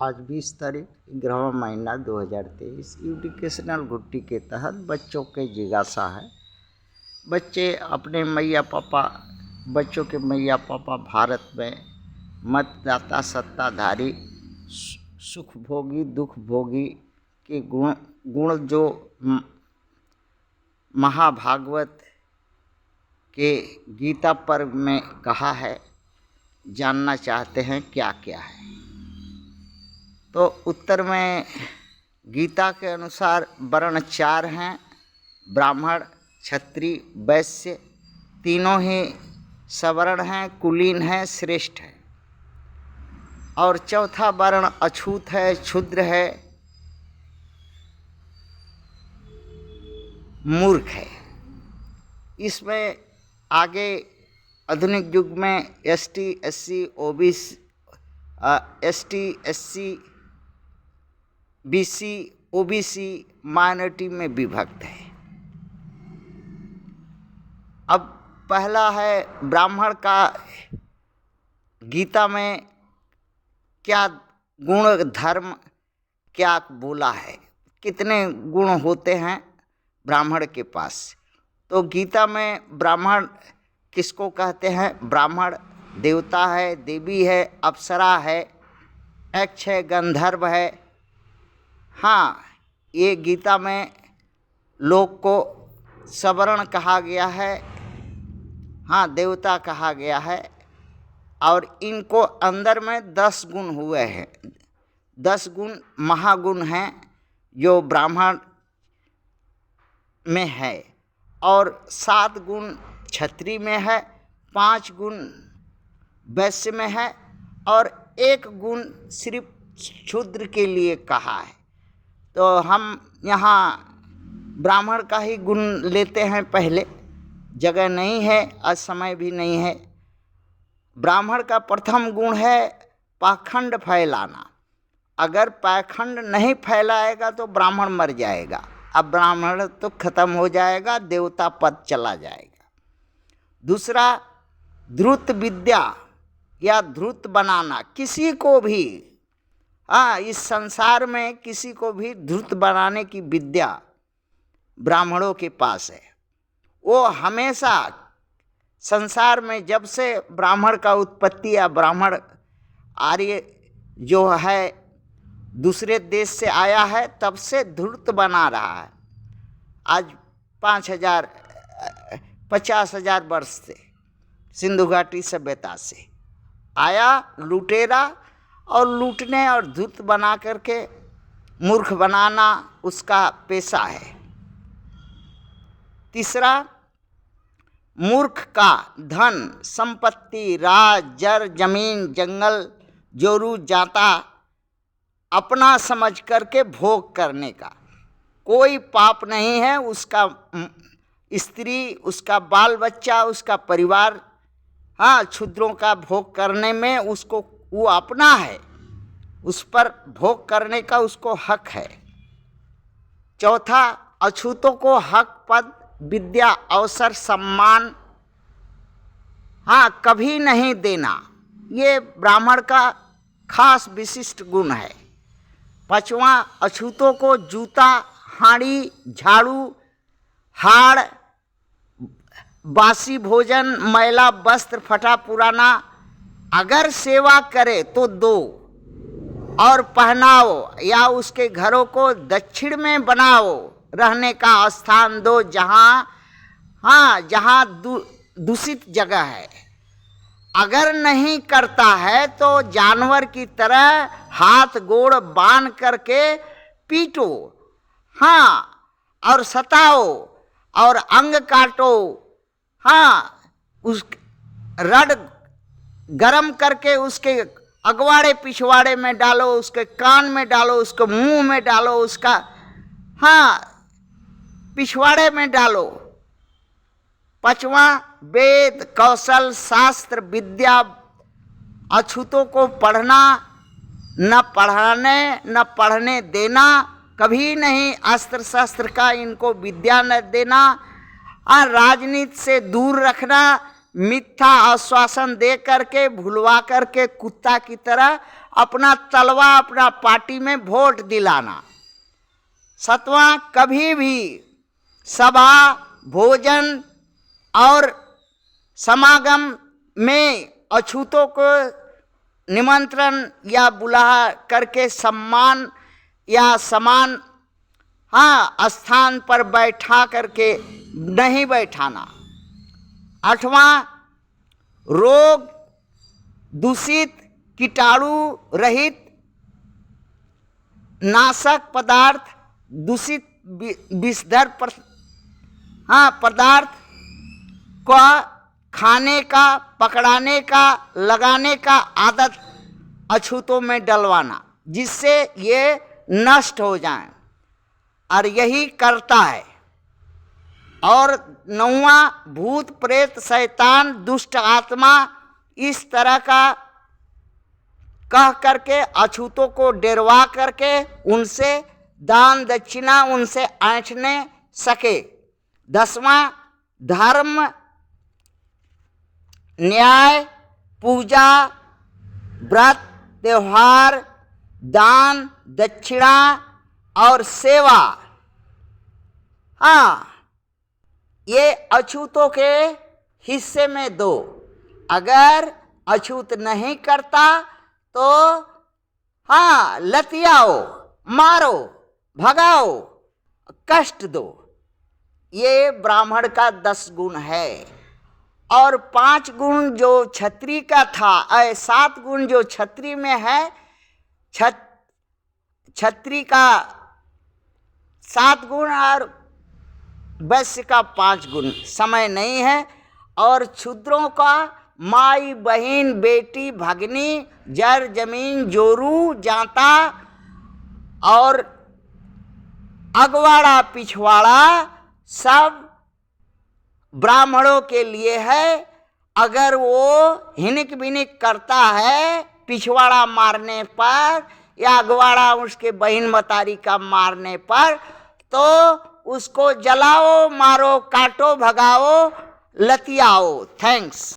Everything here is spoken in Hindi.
आज 20 तारीख 11वां महीना 2023 एजुकेशनल घुट्टी के तहत बच्चों के जिज्ञासा है। बच्चे अपने बच्चों के मैया पापा भारत में मतदाता सत्ताधारी सुखभोगी दुखभोगी के गुण जो महाभागवत के गीता पर्व में कहा है, जानना चाहते हैं क्या क्या है। तो उत्तर में गीता के अनुसार वर्ण 4 हैं, ब्राह्मण क्षत्रिय वैश्य, तीनों ही सवर्ण हैं, कुलीन हैं, श्रेष्ठ हैं। और चौथा वर्ण अछूत है, क्षुद्र है, मूर्ख है। इसमें आगे आधुनिक युग में ST SC BC OBC minority में विभक्त है। अब पहला है ब्राह्मण का गीता में क्या गुण धर्म क्या बोला है, कितने गुण होते हैं ब्राह्मण के पास। तो गीता में ब्राह्मण किसको कहते हैं? ब्राह्मण देवता है, देवी है, अप्सरा है, यक्ष है, गंधर्व है। हाँ, ये गीता में लोग को सवर्ण कहा गया है, हाँ देवता कहा गया है। और इनको अंदर में 10 गुण हुए हैं। 10 गुण महागुण हैं जो ब्राह्मण में है, और 7 गुण क्षत्रिय में है, 5 गुण वैश्य में है, और 1 गुण सिर्फ शूद्र के लिए कहा है। तो हम यहाँ ब्राह्मण का ही गुण लेते हैं। पहले जगह नहीं है, आज समय भी नहीं है। ब्राह्मण का प्रथम गुण है पाखंड फैलाना। अगर पाखंड नहीं फैलाएगा तो ब्राह्मण मर जाएगा, अब ब्राह्मण तो खत्म हो जाएगा, देवता पद चला जाएगा। दूसरा, धूर्त विद्या या धूर्त बनाना। किसी को भी इस संसार में किसी को भी धूर्त बनाने की विद्या ब्राह्मणों के पास है। वो हमेशा संसार में जब से ब्राह्मण का उत्पत्ति या ब्राह्मण आर्य जो है दूसरे देश से आया है, तब से धूर्त बना रहा है। आज 50,000 वर्ष से सिंधु घाटी सभ्यता से आया लुटेरा, और लूटने और धूर्त बना करके मूर्ख बनाना उसका पेशा है। तीसरा, मूर्ख का धन संपत्ति राज जर जमीन जंगल जोरू जाता अपना समझ करके भोग करने का कोई पाप नहीं है। उसका स्त्री, उसका बाल बच्चा, उसका परिवार, क्षुद्रों का भोग करने में उसको वो अपना है, उस पर भोग करने का उसको हक है। चौथा, अछूतों को हक पद विद्या अवसर सम्मान कभी नहीं देना, ये ब्राह्मण का खास विशिष्ट गुण है। पांचवा, अछूतों को जूता हाड़ी झाड़ू हाड़ बासी भोजन मैला वस्त्र फटा पुराना अगर सेवा करे तो दो और पहनाओ, या उसके घरों को दक्षिण में बनाओ, रहने का स्थान दो जहाँ दूषित जगह है। अगर नहीं करता है तो जानवर की तरह हाथ गोड़ बांध करके पीटो, और सताओ और अंग काटो, उस रड गरम करके उसके अगवाड़े पिछवाड़े में डालो, उसके कान में डालो, उसके मुंह में डालो, उसका पिछवाड़े में डालो। पांचवा, वेद कौशल शास्त्र विद्या अछूतों को पढ़ना, न पढ़ने देना, कभी नहीं अस्त्र शस्त्र का इनको विद्या न देना, राजनीति से दूर रखना, मिथ्या आश्वासन दे करके भुलवा करके कुत्ता की तरह अपना तलवा अपना पार्टी में वोट दिलाना। 7वां, कभी भी सभा, भोजन और समागम में अछूतों को निमंत्रण या बुला करके सम्मान या समान स्थान पर बैठा करके नहीं बैठाना। 8वां, रोग दूषित कीटाणु रहित नाशक पदार्थ, दूषित विषधर पदार्थ को खाने का, पकड़ाने का, लगाने का आदत अछूतों में डलवाना, जिससे ये नष्ट हो जाएं, और यही करता है। और 9वां, भूत प्रेत शैतान दुष्ट आत्मा इस तरह का कह करके अछूतों को डरवा करके उनसे दान दक्षिणा उनसे ऐंठने सके। 10वां, धर्म, न्याय, पूजा, व्रत, त्योहार, दान दक्षिणा और सेवा, ये अछूतों के हिस्से में दो। अगर अछूत नहीं करता तो लतियाओ, मारो, भगाओ, कष्ट दो। ये ब्राह्मण का 10 गुण है। और 5 गुण जो क्षत्रिय का था, 7 गुण जो क्षत्रिय में है, क्षत्रिय का 7 गुण और वैश्य का 5 गुण। समय नहीं है। और क्षुद्रों का माई, बहन, बेटी, भगनी, जर जमीन, जोरू, जाता और अगवाड़ा, पिछवाड़ा सब ब्राह्मणों के लिए है। अगर वो हिनिक बिनिक करता है पिछवाड़ा मारने पर या अगवाड़ा उसके बहन मतारी का मारने पर, तो उसको जलाओ, मारो, काटो, भगाओ, लतियाओ। थैंक्स।